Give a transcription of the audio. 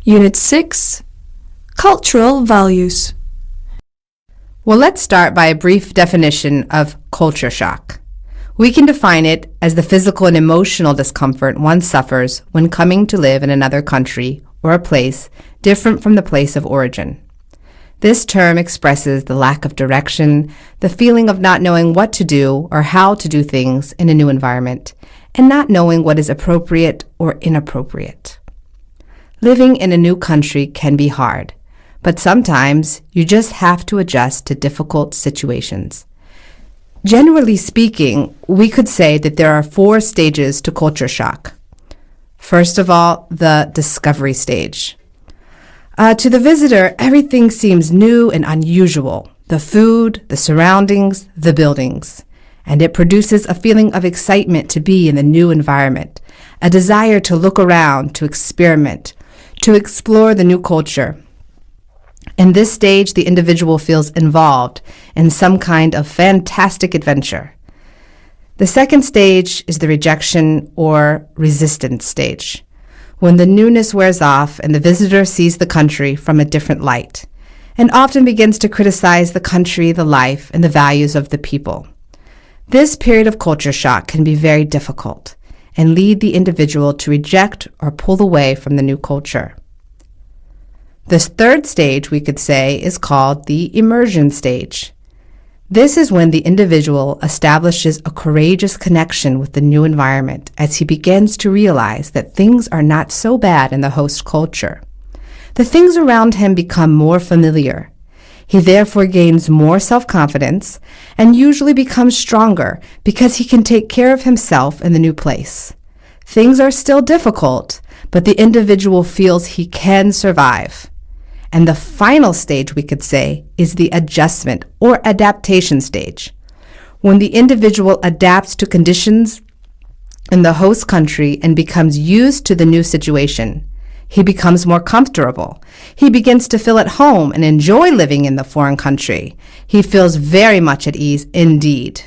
Unit 6, Cultural Values. Well, let's start by a brief definition of culture shock. We can define it as the physical and emotional discomfort one suffers when coming to live in another country or a place different from the place of origin. This term expresses the lack of direction, the feeling of not knowing what to do or how to do things in a new environment, and not knowing what is appropriate or inappropriate. Living in a new country can be hard, but sometimes you just have to adjust to difficult situations. Generally speaking, we could say that there are 4 stages to culture shock. First of all, the discovery stage. To the visitor, everything seems new and unusual. The food, the surroundings, the buildings. And it produces a feeling of excitement to be in the new environment, a desire to look around, to experiment, to explore the new culture. In this stage, the individual feels involved in some kind of fantastic adventure. The second stage is the rejection or resistance stage, when the newness wears off and the visitor sees the country from a different light, and often begins to criticize the country, the life, and the values of the people. This period of culture shock can be very difficult and lead the individual to reject or pull away from the new culture. This third stage, we could say, is called the immersion stage. This is when the individual establishes a courageous connection with the new environment as he begins to realize that things are not so bad in the host culture. The things around him become more familiar. He therefore gains more self-confidence and usually becomes stronger because he can take care of himself in the new place. Things are still difficult, but the individual feels he can survive. And the final stage, we could say, is the adjustment or adaptation stage, when the individual adapts to conditions in the host country and becomes used to the new situation. He becomes more comfortable. He begins to feel at home and enjoy living in the foreign country. He feels very much at ease indeed.